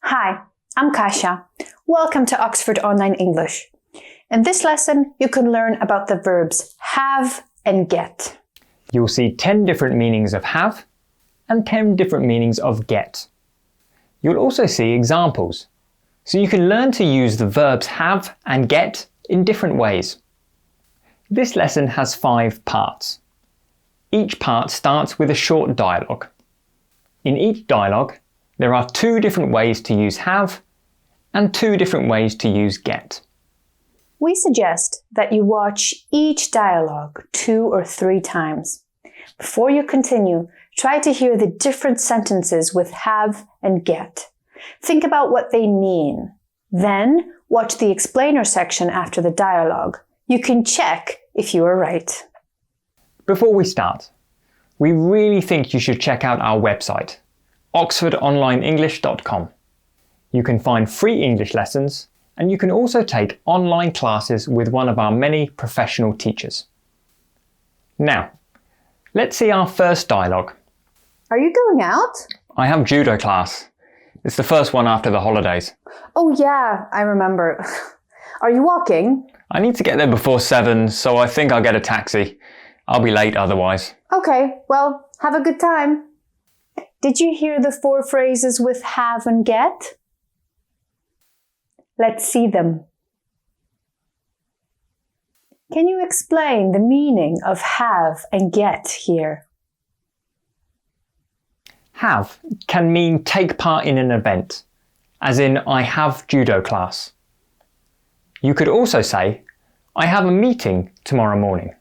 Hi, I'm Kasia. Welcome to Oxford Online English. In this lesson, you can learn about the verbs have and get. You'll see 10 different meanings of have and 10 different meanings of get. You'll also see examples, so you can learn to use the verbs have and get in different ways. This lesson has 5 parts. Each part starts with a short dialogue. In each dialogue, there are 2 different ways to use have and 2 different ways to use get. We suggest that you watch each dialogue 2 or 3 times. Before you continue, try to hear the different sentences with have and get. Think about what they mean. Then, watch the explainer section after the dialogue. You can check if you are right. Before we start, we really think you should check out our website, oxfordonlineenglish.com. You can find free English lessons, and you can also take online classes with one of our many professional teachers. Now, let's see our first dialogue. Are you going out? I have judo class. It's the first one after the holidays. Oh yeah, I remember. Are you walking? I need to get there before 7, so I think I'll get a taxi. I'll be late otherwise. Okay, well, have a good time. Did you hear the 4 phrases with have and get? Let's see them. Can you explain the meaning of have and get here? Have can mean take part in an event, as in I have judo class. You could also say, I have a meeting tomorrow morning.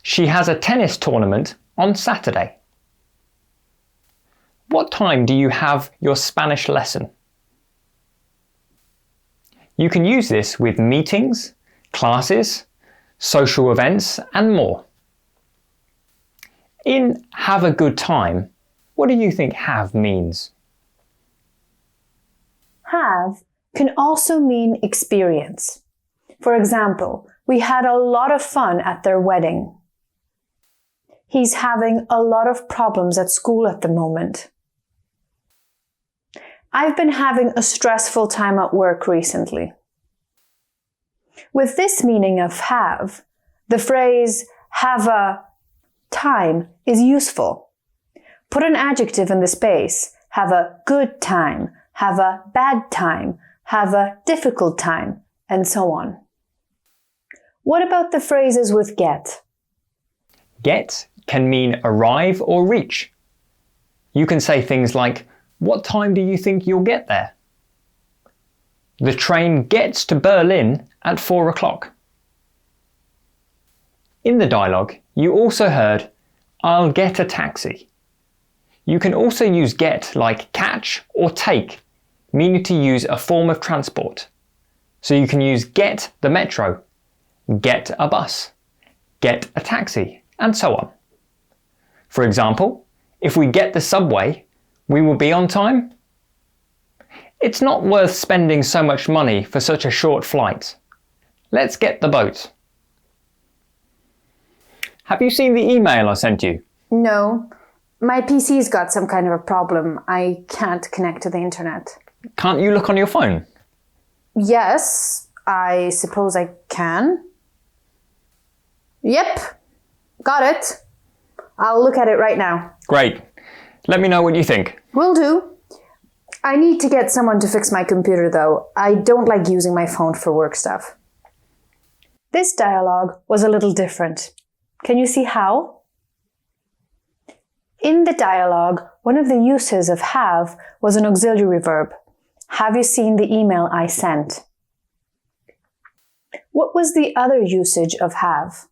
She has a tennis tournament on Saturday. What time do you have your Spanish lesson? You can use this with meetings, classes, social events, and more. In have a good time, what do you think have means? Have can also mean experience. For example, we had a lot of fun at their wedding. He's having a lot of problems at school at the moment. I've been having a stressful time at work recently. With this meaning of have, the phrase have a time is useful. Put an adjective in the space. Have a good time, have a bad time, have a difficult time, and so on. What about the phrases with get? Get can mean arrive or reach. You can say things like, what time do you think you'll get there? The train gets to Berlin at 4 o'clock. In the dialogue, you also heard, I'll get a taxi. You can also use get like catch or take, meaning to use a form of transport. So you can use get the metro, get a bus, get a taxi, and so on. For example, if we get the subway, we will be on time. It's not worth spending so much money for such a short flight. Let's get the boat. Have you seen the email I sent you? No. My PC's got some kind of a problem. I can't connect to the internet. Can't you look on your phone? Yes, I suppose I can. Yep, got it. I'll look at it right now. Great. Let me know what you think. Will do. I need to get someone to fix my computer though. I don't like using my phone for work stuff. This dialogue was a little different. Can you see how? In the dialogue, one of the uses of have was an auxiliary verb. Have you seen the email I sent? What was the other usage of have?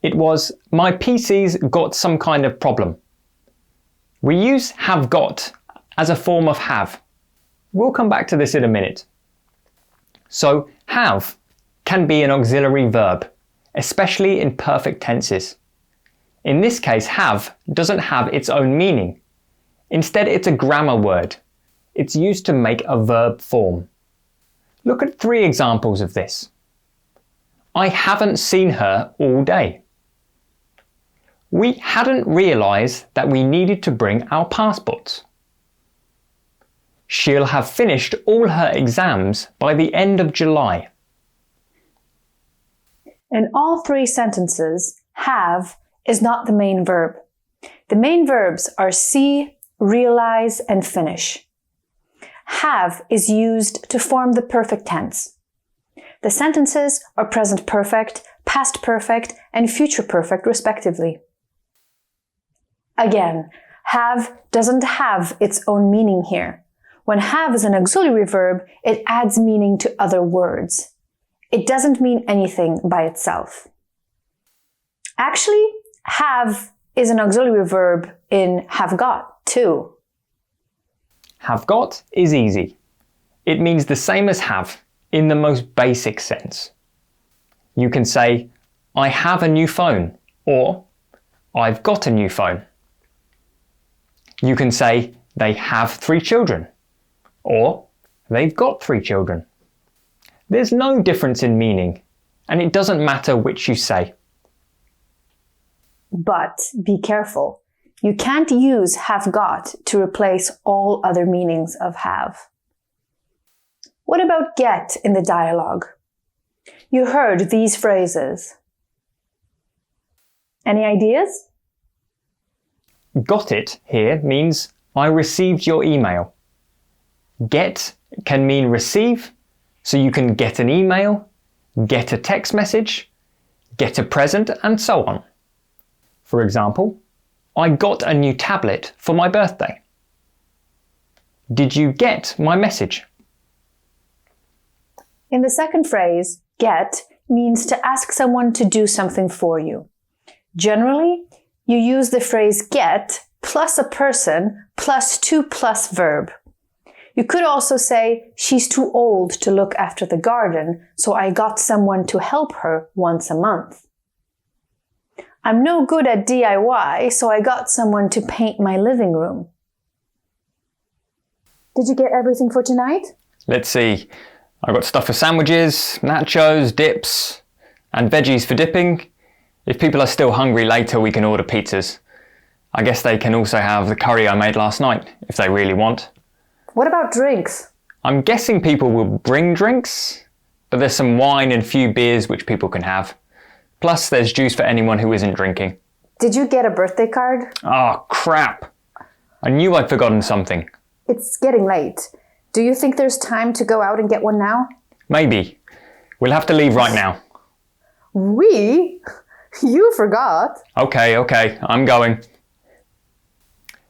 It was, my PC's got some kind of problem. We use have got as a form of have. We'll come back to this in a minute. So, have can be an auxiliary verb, especially in perfect tenses. In this case, have doesn't have its own meaning. Instead, it's a grammar word. It's used to make a verb form. Look at 3 examples of this. I haven't seen her all day. We hadn't realised that we needed to bring our passports. she'll have finished all her exams by the end of July. In all three sentences, have is not the main verb. The main verbs are see, realize, and finish. Have is used to form the perfect tense. The sentences are present perfect, past perfect, and future perfect respectively. Again, have doesn't have its own meaning here. When have is an auxiliary verb, it adds meaning to other words. It doesn't mean anything by itself. Actually, have is an auxiliary verb in have got too. Have got is easy. It means the same as have in the most basic sense. You can say, I have a new phone, or I've got a new phone. You can say, they have 3 children, or they've got 3 children. There's no difference in meaning, and it doesn't matter which you say. But be careful. You can't use have got to replace all other meanings of have. What about get in the dialogue? You heard these phrases. Any ideas? Got it here means I received your email. Get can mean receive, so you can get an email, get a text message, get a present, and so on. For example, I got a new tablet for my birthday. Did you get my message? In the second phrase, get means to ask someone to do something for you. Generally, you use the phrase get plus a person plus to plus verb. You could also say, she's too old to look after the garden, so I got someone to help her once a month. I'm no good at DIY, so I got someone to paint my living room. Did you get everything for tonight? Let's see. I got stuff for sandwiches, nachos, dips, and veggies for dipping. If people are still hungry later, we can order pizzas. I guess they can also have the curry I made last night, if they really want. What about drinks? I'm guessing people will bring drinks, but there's some wine and few beers which people can have. Plus, there's juice for anyone who isn't drinking. Did you get a birthday card? Oh, crap. I knew I'd forgotten something. It's getting late. Do you think there's time to go out and get one now? Maybe. We'll have to leave right now. We? You forgot. Okay, I'm going.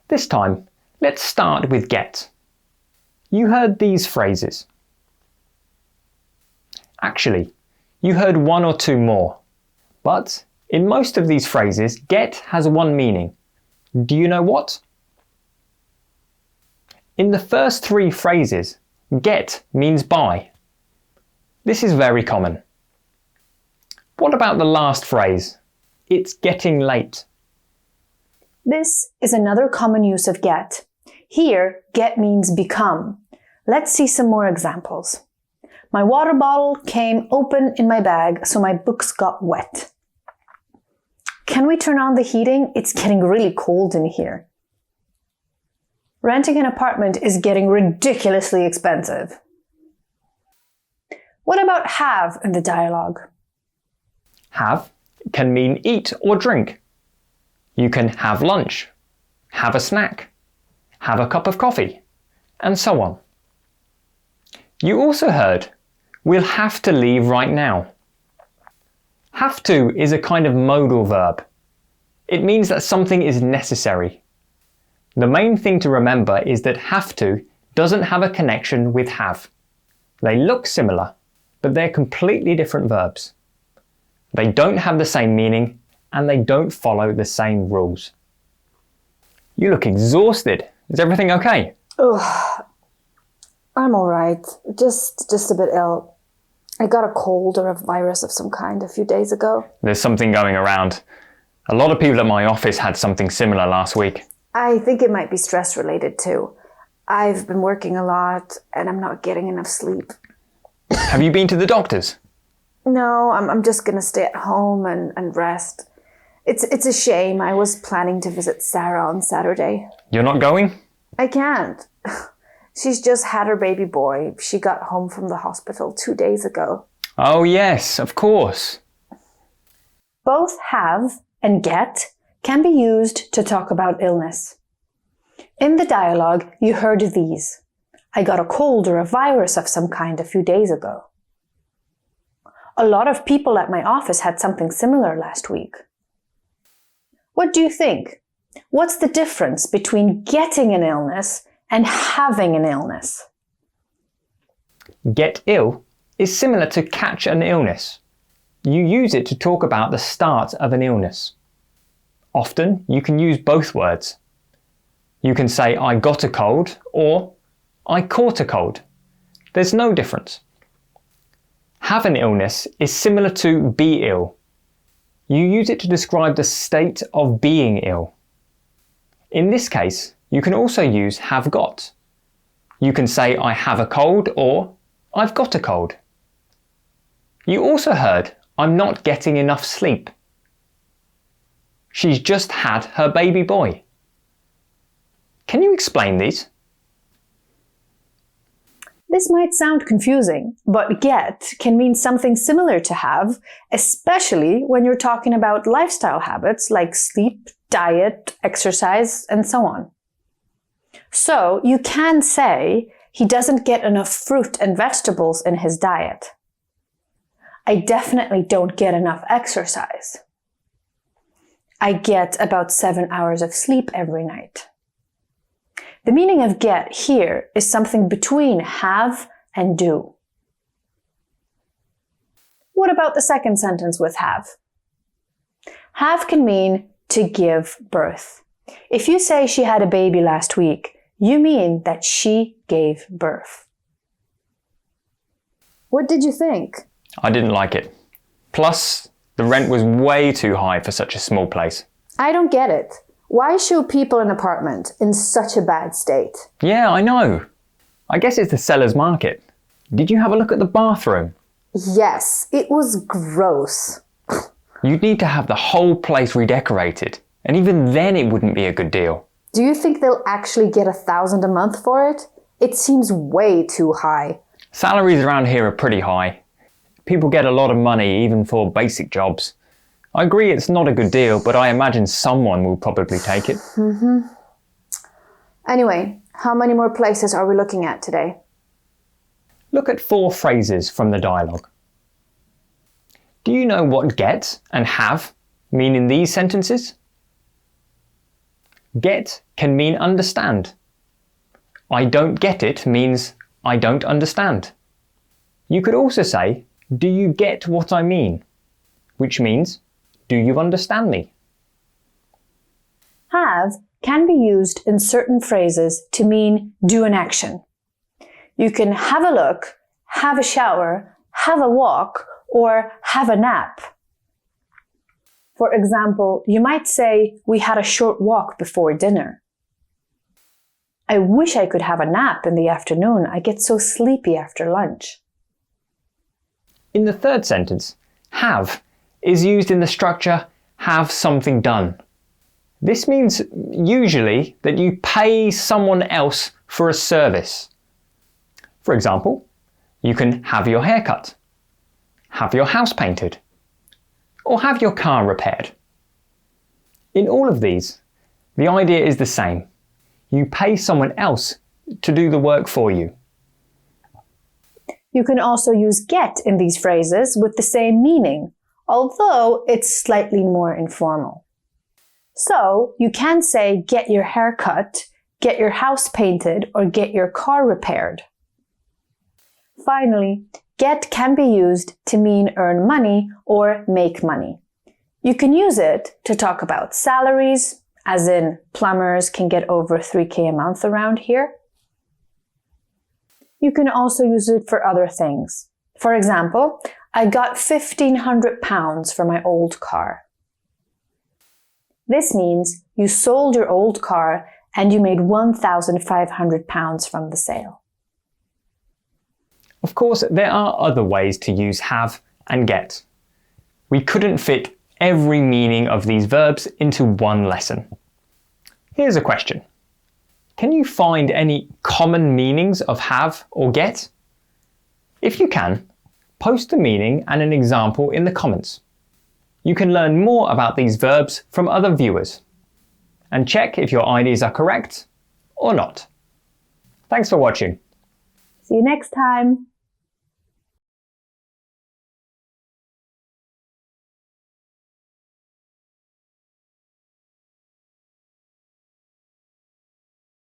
This time, let's start with get. You heard these phrases. Actually, you heard one or two more. But in most of these phrases, get has one meaning. Do you know what? In the first 3 phrases, get means buy. This is very common. What about the last phrase? It's getting late. This is another common use of get. Here, get means become. Let's see some more examples. My water bottle came open in my bag, so my books got wet. Can we turn on the heating? It's getting really cold in here. Renting an apartment is getting ridiculously expensive. What about have in the dialogue? Have can mean eat or drink. You can have lunch, have a snack, have a cup of coffee, and so on. You also heard, we'll have to leave right now. Have to is a kind of modal verb. It means that something is necessary. The main thing to remember is that have to doesn't have a connection with have. They look similar, but they're completely different verbs. They don't have the same meaning, and they don't follow the same rules. You look exhausted. Is everything okay? Ugh. I'm alright. Just a bit ill. I got a cold or a virus of some kind a few days ago. There's something going around. A lot of people at my office had something similar last week. I think it might be stress related too. I've been working a lot and I'm not getting enough sleep. Have you been to the doctors? No, I'm just gonna stay at home and rest. It's a shame. I was planning to visit Sarah on Saturday. You're not going? I can't. She's just had her baby boy. She got home from the hospital 2 days ago. Oh yes, of course. Both have and get can be used to talk about illness. In the dialogue, you heard these. I got a cold or a virus of some kind a few days ago. A lot of people at my office had something similar last week. What do you think? What's the difference between getting an illness and having an illness? Get ill is similar to catch an illness. You use it to talk about the start of an illness. Often you can use both words. You can say I got a cold or I caught a cold. There's no difference. Have an illness is similar to be ill. You use it to describe the state of being ill. In this case, you can also use have got. You can say I have a cold or I've got a cold. You also heard I'm not getting enough sleep. She's just had her baby boy. Can you explain these? This might sound confusing, but get can mean something similar to have, especially when you're talking about lifestyle habits like sleep, diet, exercise, and so on. So you can say he doesn't get enough fruit and vegetables in his diet. I definitely don't get enough exercise. I get about 7 hours of sleep every night. The meaning of get here is something between have and do. What about the second sentence with have? Have can mean to give birth. If you say she had a baby last week, you mean that she gave birth. What did you think? I didn't like it. Plus, the rent was way too high for such a small place. I don't get it. Why show people an apartment in such a bad state? Yeah, I know. I guess it's the seller's market. Did you have a look at the bathroom? Yes, it was gross. You'd need to have the whole place redecorated, and even then it wouldn't be a good deal. Do you think they'll actually get $1,000 a month for it? It seems way too high. Salaries around here are pretty high. People get a lot of money even for basic jobs. I agree it's not a good deal, but I imagine someone will probably take it. Anyway, how many more places are we looking at today? Look at 4 phrases from the dialogue. Do you know what get and have mean in these sentences? Get can mean understand. I don't get it means I don't understand. You could also say, do you get what I mean? Which means, do you understand me? Have can be used in certain phrases to mean do an action. You can have a look, have a shower, have a walk, or have a nap. For example, you might say, we had a short walk before dinner. I wish I could have a nap in the afternoon. I get so sleepy after lunch. In the third sentence, have is used in the structure have something done. This means usually that you pay someone else for a service. For example, you can have your hair cut, have your house painted, or have your car repaired. In all of these, the idea is the same. You pay someone else to do the work for you. You can also use get in these phrases with the same meaning, although it's slightly more informal. So you can say get your hair cut, get your house painted, or get your car repaired. Finally, get can be used to mean earn money or make money. You can use it to talk about salaries, as in plumbers can get over 3K a month around here. You can also use it for other things. For example, I got £1,500 for my old car. This means you sold your old car and you made £1,500 from the sale. Of course, there are other ways to use have and get. We couldn't fit every meaning of these verbs into one lesson. Here's a question. Can you find any common meanings of have or get? If you can, post the meaning and an example in the comments. You can learn more about these verbs from other viewers and check if your ideas are correct or not. Thanks for watching. See you next time.